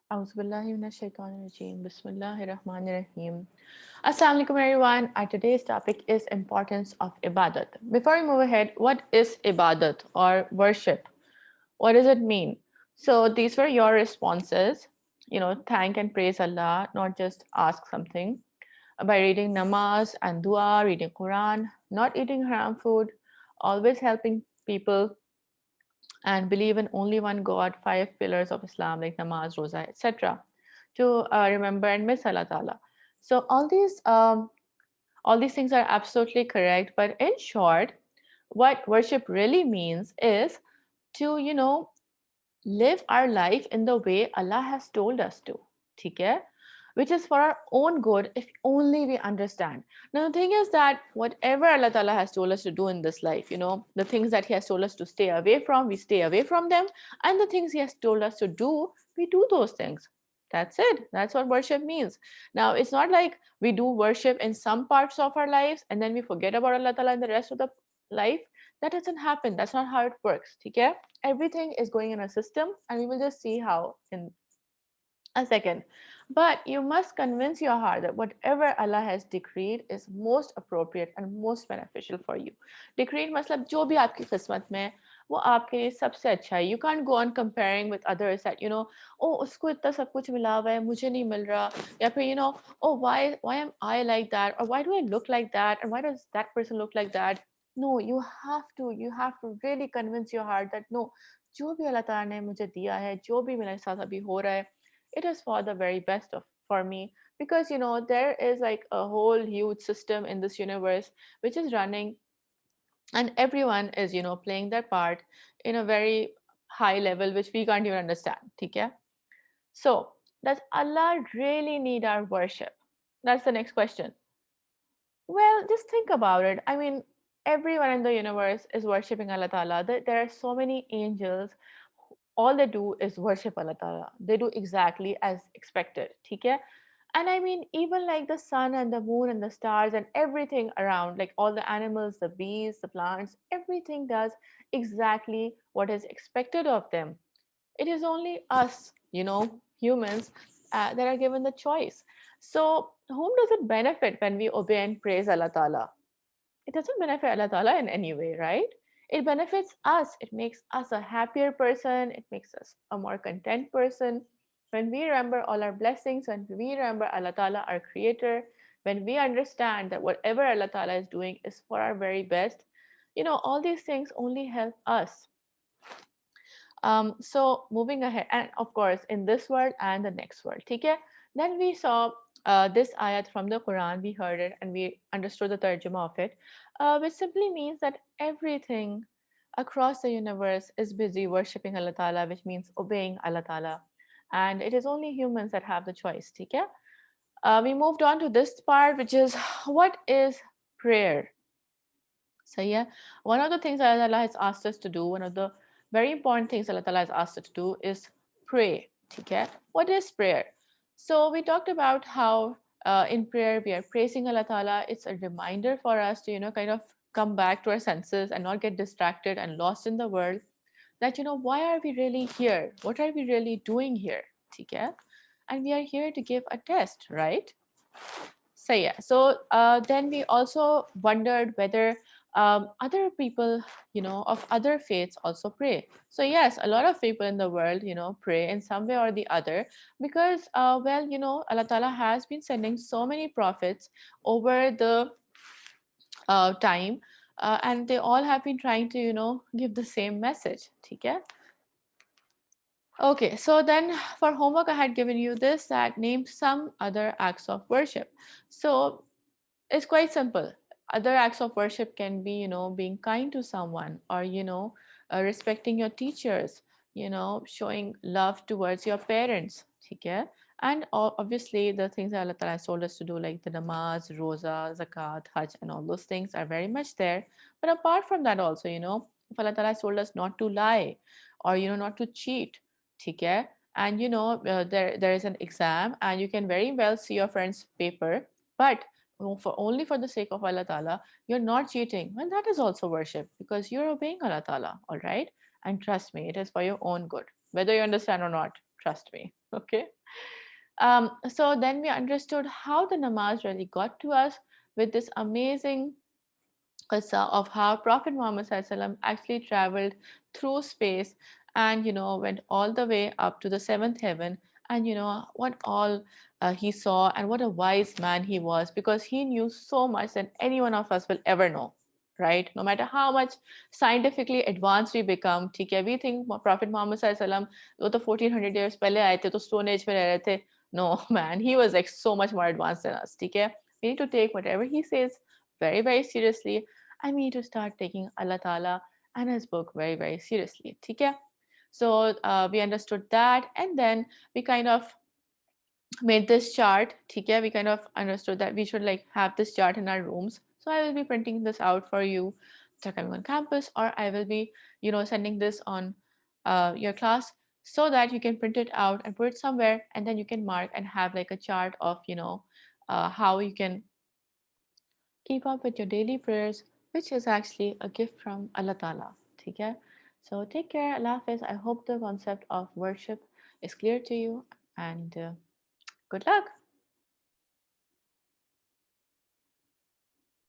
Auzubillahiminash-shaytanir-rajeem. Bismillahir-rahmanir-rahim. Assalamu alaikum everyone. Our today's topic is importance of Ibadat. Before we move ahead, what is Ibadat or worship? What does it mean? So these were your responses. Thank and praise Allah, not just ask something. By reading namaz and dua, reading Quran, not eating haram food, always helping people and believe in only one God, five pillars of Islam like namaz, roza, etc. To remember and miss Allah Ta'ala. So all these things are absolutely correct. But in short, what worship really means is to live our life in the way Allah has told us to. ठीक है? Which is for our own good if only we understand. Now, the thing is that whatever Allah Ta'ala has told us to do in this life, the things that He has told us to stay away from, we stay away from them. And the things He has told us to do, we do those things. That's it. That's what worship means. Now, it's not like we do worship in some parts of our lives and then we forget about Allah Ta'ala in the rest of the life. That doesn't happen. That's not how it works. Okay? Everything is going in a system, and we will just see how in a second. But you must convince your heart that whatever Allah has decreed is most appropriate and most beneficial for you. Decreed मतलब जो भी आपकी किस्मत में है, वो आपके लिए सबसे अच्छा है. You can't go on comparing with others that oh उसको इतना सब कुछ मिला हुआ है मुझे नहीं मिल रहा, या फिर oh why am I like that, or why do I look like that, and why does that person look like that. No, you have to really convince your heart that no, जो भी अल्लाह ताला ने मुझे दिया है, जो भी मेरे साथ अभी हो रहा है, it is for the very best of for me, because there is like a whole huge system in this universe which is running, and everyone is playing their part in a very high level which we can't even understand. Okay? So does Allah really need our worship? That's the next question. Well, just think about it. I mean, everyone in the universe is worshipping Allah Ta'ala. There are so many angels. All they do is worship Allah Ta'ala. They do exactly as expected. Okay? And I mean, even like the sun and the moon and the stars and everything around, like all the animals, the bees, the plants, everything does exactly what is expected of them. It is only us, humans, that are given the choice. So, whom does it benefit when we obey and praise Allah Ta'ala? It doesn't benefit Allah Ta'ala in any way, right? It benefits us. It makes us a happier person. It makes us a more content person. When we remember all our blessings, when we remember Allah Ta'ala, our creator, when we understand that whatever Allah Ta'ala is doing is for our very best, all these things only help us. So moving ahead, and of course, in this world and the next world, okay? Then we saw this ayat from the Quran, we heard it and we understood the tarjuma of it, which simply means that everything across the universe is busy worshipping Allah Ta'ala, which means obeying Allah Ta'ala. And it is only humans that have the choice, okay? We moved on to this part, which is what is prayer? So yeah, one of the things that Allah has asked us to do, one of the very important things Allah Ta'ala has asked us to do is pray. Okay? What is prayer? So we talked about how in prayer we are praising Allah Ta'ala. It's a reminder for us to, kind of come back to our senses and not get distracted and lost in the world. That, why are we really here? What are we really doing here? Okay? And we are here to give a test, right? So yeah, so then we also wondered whether other people, of other faiths also pray. So yes, a lot of people in the world, pray in some way or the other, because well, Allah Ta'ala has been sending so many prophets over the time, and they all have been trying to, give the same message. Okay. Okay, so then for homework, I had given you this that name some other acts of worship. So it's quite simple. Other acts of worship can be, being kind to someone, or, respecting your teachers, showing love towards your parents. Okay? And obviously, the things that Allah Ta'ala has told us to do, like the namaz, roza, zakat, hajj, and all those things are very much there. But apart from that, also, if Allah Ta'ala has told us not to lie, or, not to cheat, okay? And, there is an exam, and you can very well see your friend's paper, but for only for the sake of Allah Ta'ala, you're not cheating. Well, that is also worship because you're obeying Allah Ta'ala, all right? And trust me, it is for your own good, whether you understand or not. trust me. Okay. So then we understood how the namaz really got to us with this amazing qissa of how Prophet Muhammad SAW actually traveled through space and went all the way up to the seventh heaven, and what all he saw, and what a wise man he was, because he knew so much than any one of us will ever know, right? No matter how much scientifically advanced we become, ठीक है, we think Prophet Muhammad SAW वो तो 1400 years पहले आए थे तो stone age में रह रहे थे. No, man, he was like so much more advanced than us, ठीक है. We need to take whatever he says very, very seriously, and we need to start taking Allah Ta'ala and His book very, very seriously. Okay? So we understood that, and then we kind of made this chart. Okay? We kind of understood that we should like have this chart in our rooms. So I will be printing this out for you that coming on campus, or I will be, sending this on your class so that you can print it out and put it somewhere, and then you can mark and have like a chart of, how you can keep up with your daily prayers, which is actually a gift from Allah Ta'ala. Okay? So take care, Allah Hafiz. I hope the concept of worship is clear to you, and good luck.